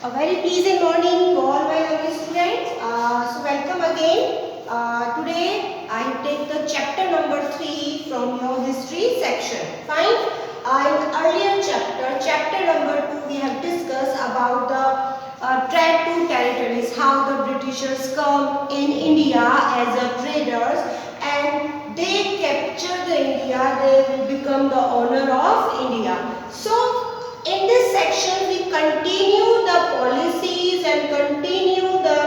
A very pleasant morning to all my lovely students. Welcome again. Today I take the chapter number 3 from your history section. Fine. In earlier chapter number 2, we have discussed about the trade to territories, how the Britishers come in India as a traders and they capture the India, they will become the owner of India. So in this section, we continue the policies and continue the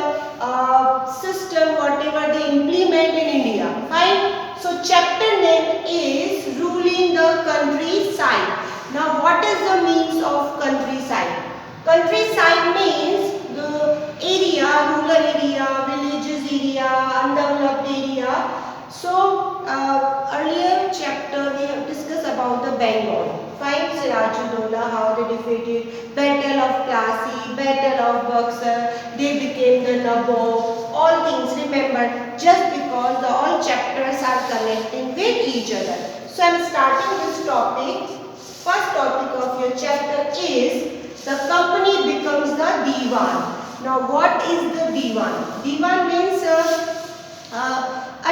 system, whatever they implement in India. Fine. So, chapter name is ruling the countryside. Now, what is the means of countryside? Countryside means the area, rural area, villages area, undeveloped area. So, earlier chapter we have discussed about the Bengal. Fine, Sirajudollah, how they defeated, Battle of Plassey, Battle of Buxar, they became the Nawab, all things remember just because the all chapters are connecting with each other. So I am starting this topic. First topic of your chapter is the company becomes the Diwan. Now what is the Diwan? Diwan means a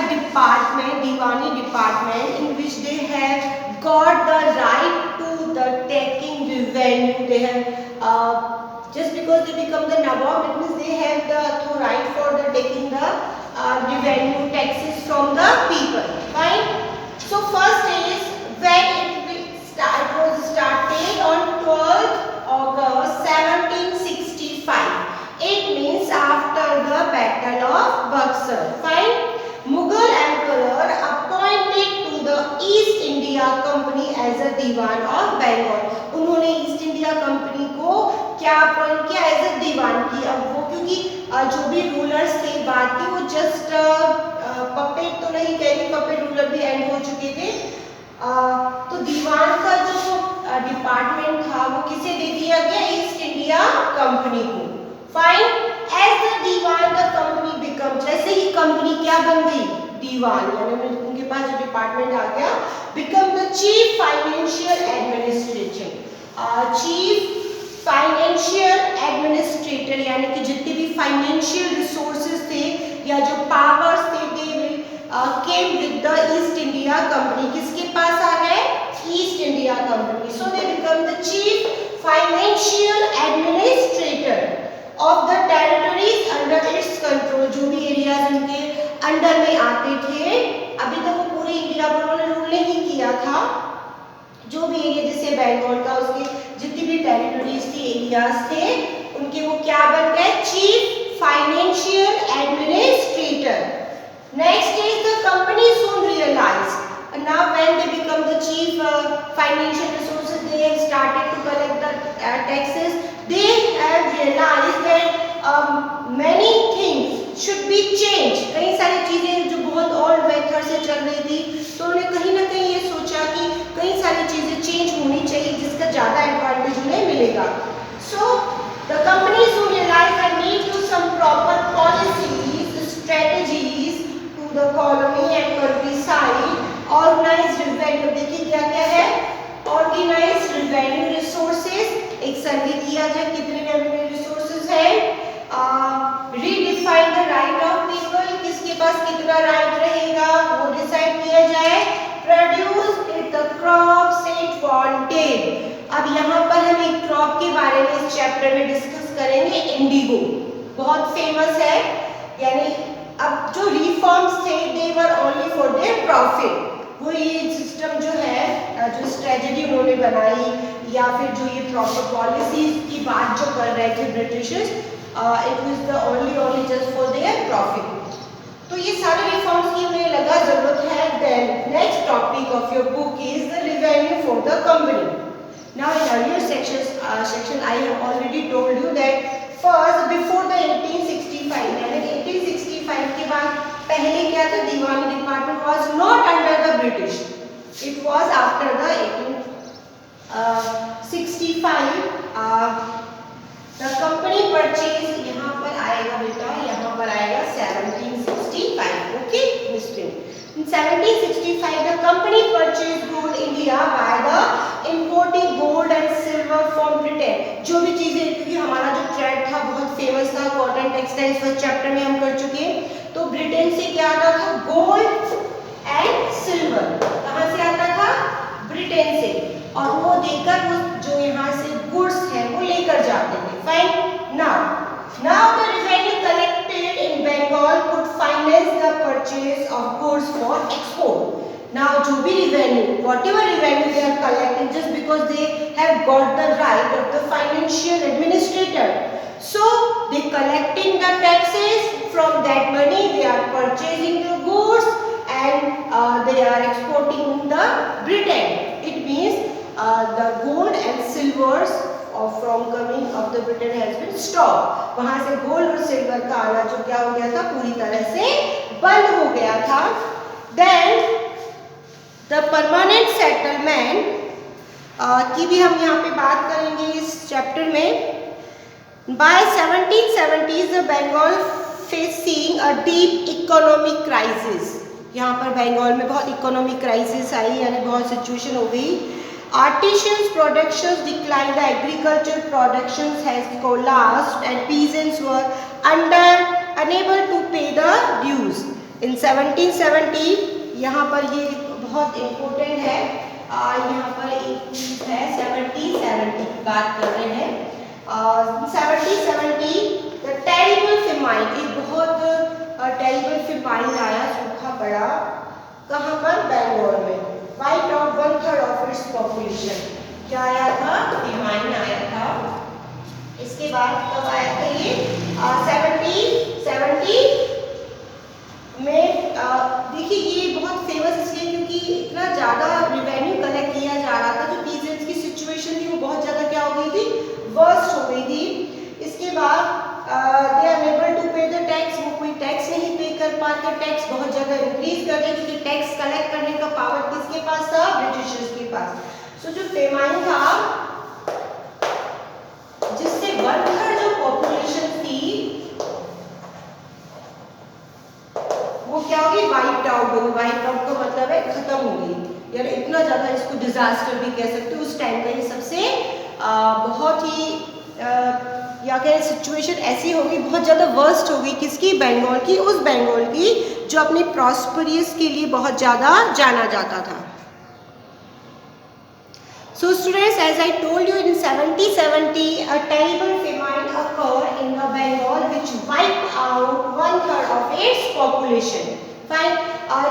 department, Diwani department, in which they have got the right to the taking revenue. They have just because they become the Nawab, it means they have the right for the taking the revenue taxes from the people. Fine. So first is when it was started on 12th August 1765. It means after the Battle of Buxar. Fine. Mughal Emperor appointed to the East India Company as a Diwan of Bengal. उन्होंने east India Company को क्या appoint किया as a दीवान की. अब वो क्योंकि जो भी रूलर्स थे बाद के वो जस्ट पपेट तो नहीं कह रही, पपेट रूलर भी एंड हो चुके थे. तो दीवान का जो डिपार्टमेंट था वो किसे दे दिया गया? ईस्ट इंडिया कंपनी को. Fine. As the diwan the company become, जैसे ही कंपनी क्या बन गई? दीवान. यानी उनके पास जो डिपार्टमेंट आ गया, become the chief financial administration. Chief financial administrator यानी कि जितने भी फाइनेंशियल रिसोर्सेज थे या जो पावर्स थे they came with the East India company. किसके पास आ गए? East India company. So they become the chief financial administrator of the territories under its control. जो भी एरियाज उनके अंडर में आते थे, अभी तक वो पूरे इंडिया पर उन्होंने रूल नहीं किया था. जो भी एरिया जैसे बंगाल का उसके जितनी भी टेरिटरीज थी, एरियाज थे, उनके वो क्या बन गए? Chief financial administrator. Next is the company soon realized now when they become the chief financial resources, they have started to collect the taxes. They have realized that many things should be changed. कई सारी चीजें जो बहुत old method से चल रही थी, तो उन्होंने कहीं ना कहीं ये सोचा कि कई सारी चीजें चेंज होनी चाहिए जिसका ज्यादा एडवांटेज उन्हें मिलेगा. So the companies who realized that need to some proper policies, strategies to the colony and countryside, organized revenue. देखिए क्या क्या है? Organized revenue resources. एक सर्वे किया जाए कितने रेवेन्यू रिसोर्सेज है. Redefine the right of people, किसके पास कितना राइट रहेगा वो डिसाइड किया जाए. Produce the crops it wanted. अब यहाँ पर हम एक क्रॉप के बारे में इस चैप्टर में डिस्कस करेंगे. इंडिगो बहुत फेमस है. यानी अब जो रिफॉर्म्स थे they were only for their profit. वो ये सिस्टम जो है, जो स्ट्रेटजी उन्होंने बनाई या फिर जो ये प्रॉपर पॉलिसीज की बात जो कर रहे थे Britishers, it was the only just for their profit. तो ये सारे रिफॉर्म्स की उन्हें लगा जरूरत है. Then next topic of your book is the revenue for the company. Now in earlier section I have already told you that first before the 1865, यानी 1865 के बाद पहले क्या था? Diwani department was not under the British. It was after the 1865 the company purchase. यहाँ पर आएगा बेटा, यहाँ पर आएगा 1765. Okay mister. In 1765 the company purchased gold India by the importing gold and silver from Britain. जो भी चीजें, क्योंकि हमारा जो ट्रेड था, कॉटन टेक्सटाइल्स फर्स्ट चैप्टर में हम कर चुके हैं। तो ब्रिटेन से क्या आता था? Gold and silver. कहाँ से आता था? ब्रिटेन से। और वो देकर वो जो यहाँ से गुड्स है वो लेकर जाते थे। Fine. Now the revenue collected in Bengal could finance the purchase of goods for export. Now, जो भी revenue, whatever revenue they are collecting, just because they have got the right of the financial administrator, so they collecting the taxes. From that money, they are purchasing the goods and they are exporting the Britain. It means the gold and silvers from coming of the Britain has been stopped. वहाँ से gold और silver का आना जो क्या हो गया था? पूरी तरह से बंद हो गया था। Then द परमानेंट सेटलमेंट की भी हम यहाँ पे बात करेंगे इस चैप्टर में। By 1770s the Bengal facing a deep economic crisis. यहाँ पर बंगाल में बहुत इकोनॉमिक क्राइसिस आई, यानी बहुत सिचुएशन हो गई। Artisans productions decline, the agriculture productions has collapsed and peasants were unable to pay the dues. In 1770 यहाँ पर ये बहुत इम्पोर्टेंट है। यहाँ पर एक चीज है 1770 की बात कर रहे हैं। 1770 द टेरिबल फेमाइन, एक बहुत टेरिबल फेमाइन आया, सूखा पड़ा। कहाँ पर? बंगाल में। White out 1/3 of its population. क्या आया था? फेमाइन आया था। इसके बाद कब आया था ये? 1770 में। देखिए ये बहुत फेमस इसलिए क्योंकि इतना ज़्यादा रिवेन्यू कलेक्ट किया जा रहा था, जो पीजेंट्स की सिचुएशन थी वो बहुत ज़्यादा क्या हो गई थी? वर्स्ट हो गई थी। इसके बाद they are unable to pay the tax, वो कोई टैक्स नहीं पे कर पाते। टैक्स बहुत ज़्यादा इंक्रीज कर दिया क्योंकि टैक्स कलेक्ट करने का पावर किसके पास था? ब्रिटिशर्स के पास। सो जो फेमाइन था जिससे 1/3 जो पॉपुलेशन थी वो क्या होगी? वाइट आउट होगी। वाइट आउट का मतलब है खत्म हो गई, यार इतना ज्यादा इसको डिजास्टर भी कह सकते हो। उस टाइम का ये सबसे बहुत ही या कह सिचुएशन ऐसी हो गई, बहुत ज्यादा वर्स्ट हो गई। किसकी? बंगाल की। उस बंगाल की जो अपनी प्रॉस्पेरियस के लिए बहुत ज्यादा जाना जाता था। So students, as I told you, in 1770 a terrible famine occurred in the Bengal which wiped out 1/3 of its population. Fine.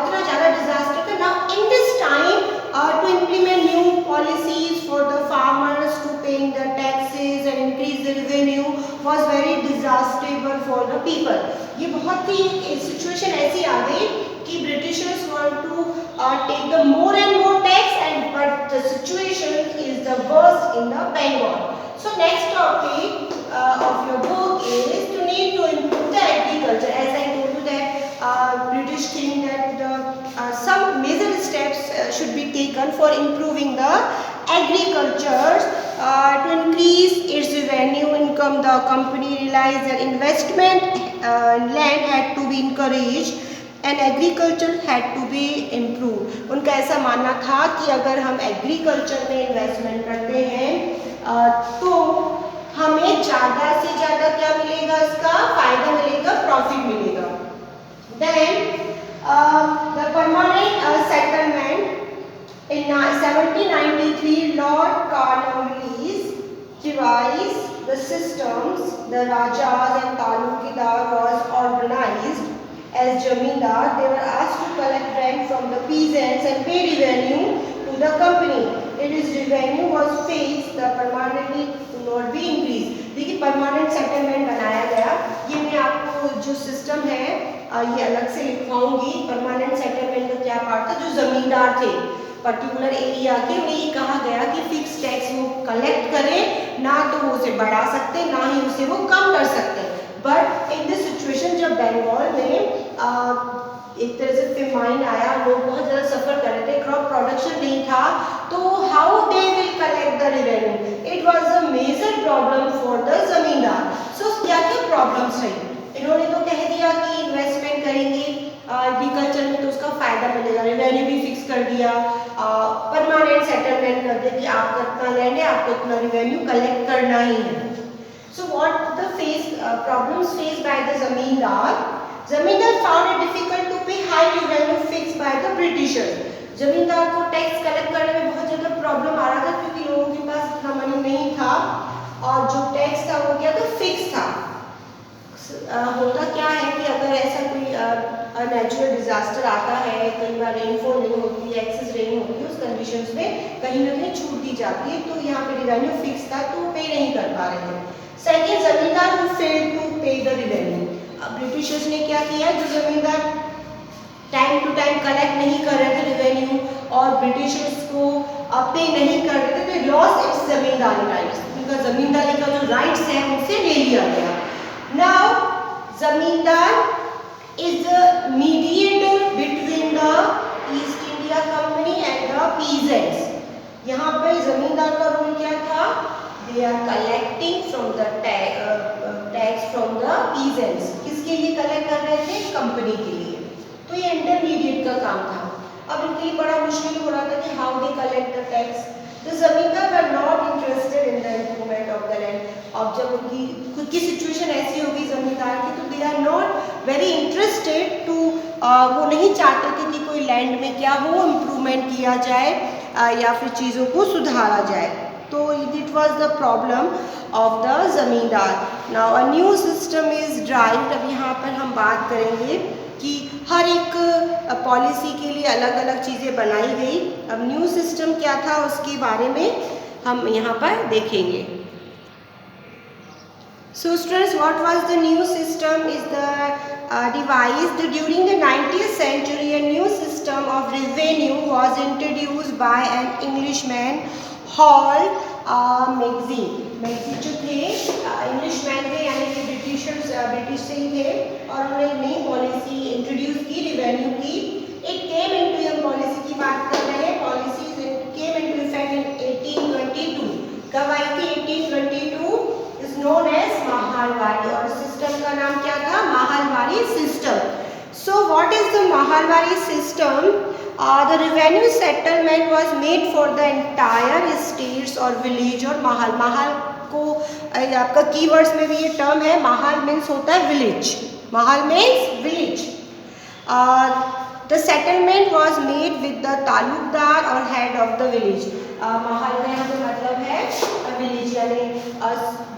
इतना ज़्यादा disaster था। Now in this time to implement new policies for the farmers to paying the taxes and increase the revenue was very disastrous for the people. ये बहुत ही situation ऐसी आ गई कि Britishers want to take the more and more tax, and but the situation is the worst in the Bengal. So next topic of your book is to need to improve the agriculture. As I told you that British think that some major steps should be taken for improving the agriculture to increase its revenue income. The company realized that investment land had to be encouraged and agriculture had to be improved. उनका ऐसा मानना था कि अगर हम agriculture में investment करते हैं तो हमें ज़्यादा से ज़्यादा क्या मिलेगा? इसका फायदा मिलेगा, प्रॉफिट मिलेगा। Then the permanent settlement in 1793 Lord Cornwallis devised the systems. The Rajas and Talukidar was organized as Jamindar. They were asked to collect rent from the peasants and pay revenue to the company. If its revenue was fixed, the permanently would not be increased. देखिए permanent settlement बनाया गया। ये मैं आपको जो system है ये अलग से लिखवाऊंगी। परमानेंट सेटलमेंट का क्या पार्ट था? जो जमींदार थे पर्टिकुलर एरिया के, उन्हें ये कहा गया कि फिक्स टैक्स वो कलेक्ट करें, ना तो वो उसे बढ़ा सकते ना ही उसे वो कम कर सकते। बट इन दिस सिचुएशन जब बंगाल में एक तरह से फेमाइन आया, लोग बहुत ज़्यादा सफ़र कर रहे थे, क्रॉप प्रोडक्शन नहीं था, तो how they will collect the revenue? It was a major problem for the zamindar. So क्या क्या प्रॉब्लम्स रही? इन्होंने तो कह दिया कि इन्वेस्टमेंट करेंगे एग्रीकल्चर में तो उसका फ़ायदा मिलेगा, रेवेन्यू भी फिक्स कर दिया, परमानेंट सेटलमेंट कर दिया कि आपका इतना लैंड है, आपको इतना रेवेन्यू कलेक्ट करना ही है। So what the problems faced by the zamindar? Zamindar found it difficult to pay high revenue fixed by the Britishers. जमींदार को टैक्स कलेक्ट करने में बहुत ज़्यादा प्रॉब्लम आ रहा था क्योंकि लोगों के पास इतना मनी नहीं था और जो टैक्स था वो क्या था, फिक्स था। होता क्या है कि अगर ऐसा कोई नेचुरल डिजास्टर आता है, कई बार रेनफॉल नहीं होती है, एक्सेस रेन होती है, उस कंडीशंस में कहीं ना कहीं छूट दी जाती है, तो यहाँ पे रिवेन्यू फिक्स था तो पे नहीं कर पा रहे थे। सेकेंड, जमींदार who failed to pay the revenue. अब ब्रिटिशर्स ने क्या किया, जो जमींदार टाइम टू टाइम कलेक्ट नहीं कर रहे थे रिवेन्यू और ब्रिटिशर्स को पे नहीं कर रहे थे, तो लॉस इट्स जमींदारी राइट्स, उनका जमींदारी का जो राइट्स है उनसे ले लिया गया। नाउ जमींदार is the mediator between the East India Company and the peasants. यहाँ पे जमींदार का रोल क्या था? They are collecting from the tax from the peasants. किसके लिए कलेक्ट कर रहे थे? कंपनी के लिए। तो ये इंटरमीडिएट का काम था। अब इनके लिए बड़ा मुश्किल हो रहा था कि how they collect the tax. The जमींदार were not interested in the improvement of the land. अब जब उनकी खुद की सिचुएशन ऐसी होगी जमींदार की, तो they are not very interested to, वो नहीं चाहते थे कि कोई लैंड में क्या हो, इम्प्रूवमेंट किया जाए या फिर चीज़ों को सुधारा जाए। तो it was the problem of the zamindar. Now a new system is drived. अब यहाँ पर हम बात करेंगे कि हर एक पॉलिसी के लिए अलग अलग चीज़ें बनाई गई। अब न्यू सिस्टम क्या था उसके बारे में हम यहाँ पर देखेंगे। So students, what was the new system is devised during the 19th century. A new system of revenue was introduced by an Englishman, Hall Maxey. Maxey जो थे इंग्लिशमैन थे, यानी कि ब्रिटिश से ही थे, और उन्होंने एक नई पॉलिसी इंट्रोड्यूस की रिवेन्यू की। इट केम इनटू, हम पॉलिसी की बात कर रहे हैं, policy came into effect in 1822। कब आई थी? 1822 is known as Mahalwari, और सिस्टम का नाम क्या था? Mahalwari system. So what is the Mahalwari system? The revenue settlement was made for the entire states or village और mahal। mahal को आपका keywords में भी ये term है। mahal means होता है village, mahal means village। The settlement was made with the talukdar or head of the village। महल का यहाँ पे मतलब है विलेज, यानी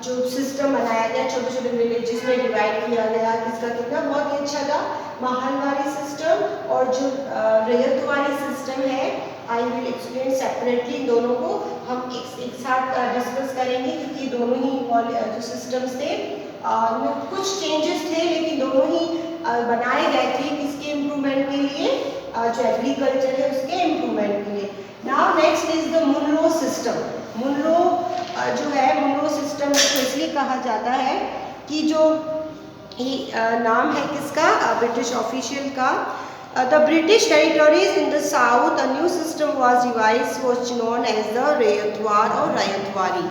जो सिस्टम बनाया गया, छोटे छोटे विलेजेस में डिवाइड किया गया, किसका कितना, बहुत ही अच्छा था महलवारी सिस्टम। और जो रैयतवारी सिस्टम है, आई विल एक्सप्लेन सेपरेटली, दोनों को हम एक साथ डिस्कस करेंगे, क्योंकि दोनों ही जो सिस्टम्स थे उनमें कुछ चेंजेस थे, लेकिन दोनों ही बनाए गए थे किसके इम्प्रूवमेंट के लिए, जो एग्रीकल्चर है उसके इम्प्रूवमेंट के लिए। Now next is the Munro system. Munro जो है, मुनरो सिस्टम को इसलिए कहा जाता है कि जो नाम है किसका, ब्रिटिश ऑफिशियल का। The British territories in the south, a new system was devised which known as the Ryotwar और Ryotwari.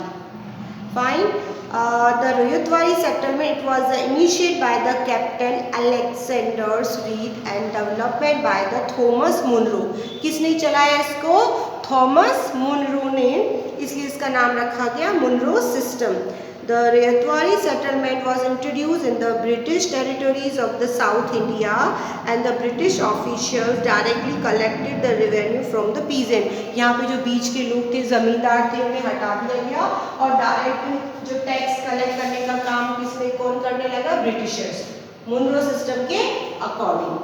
Fine. The Rayatwari settlement, it was initiated by the Captain Alexander Reed and developed by the Thomas Munro। किसने चलाया इसको? Thomas Munro ने, इसलिए इसका नाम रखा गया Munro system. The Rayatwari settlement was introduced in the British territories of the South India and the British officials directly collected the revenue from the peasant। यहाँ पे जो बीच के लोग थे, जमींदार थे, उन्हें हटा दिया गया और डायरेक्ट जो टैक्स कलेक्ट करने का काम किसने, कौन करने लगा? ब्रिटिशर्स, मुनरो सिस्टम के according.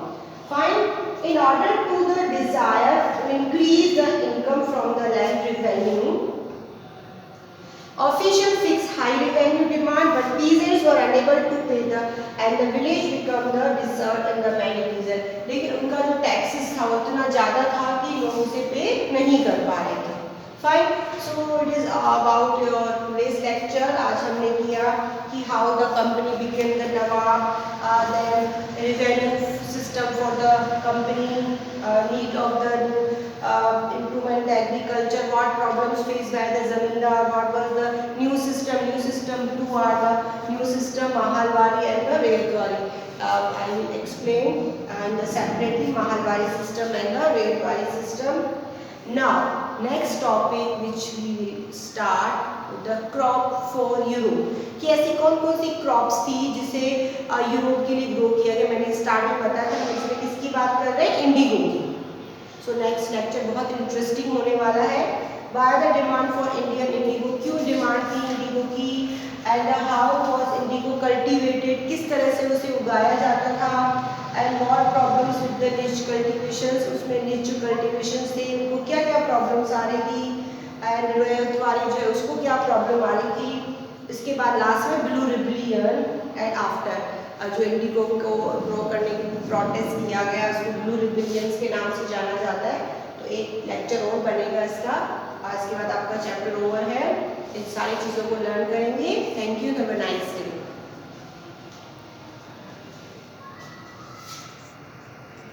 Fine. In order to the desire to increase the income from the land revenue, officials fixed high revenue demand, but peasants were unable to pay and the village became the desert and the many reason। लेकिन उनका जो taxes था उतना ज़्यादा था कि लोग उसे पे नहीं कर पा रहे थे। Fine. So it is about your today's lecture. आज हमने किया कि how the company became the nawab, then revenue system for the company, need of the improvement the agriculture, what problems faced by the zamindar, what was the new system. New system two are the new system Mahalwari and the Rayatwari. I will explain and separately Mahalwari system and the Rayatwari system. Now next topic which we will start with the crop for Europe कि ऐसी कौन कौन सी crops थी जिसे Europe के लिए grow किया गया। मैंने स्टार्ट में बताया था हम इसमें किसकी बात कर रहे हैं, इंडिगो की। सो नेक्स्ट लेक्चर बहुत इंटरेस्टिंग होने वाला है। Why the demand for Indian indigo, क्यों डिमांड थी इंडिगो की, and how was Indigo cultivated, किस तरह से उसे उगाया जाता था, and what problems with the निच कल्टीवेशंस, उसमें निच जो कल्टीवेशंस थे उनको क्या क्या प्रॉब्लम्स आ रही थी, एंड रॉयत वाली जो है उसको क्या प्रॉब्लम आ रही थी। इसके बाद लास्ट में ब्लू रिबेलियन एंड आफ्टर जो इंडिगो को ग्रो करने की प्रोटेस्ट किया गया उसको ब्लू रिबेलियंस के नाम से जाना जाता है। तो एक लेक्चर और बनेगा इसका। आज के बाद आपका चैप्टर ओवर है, इन सारी चीज़ों को लर्न करेंगे। Thank you, have a nice day.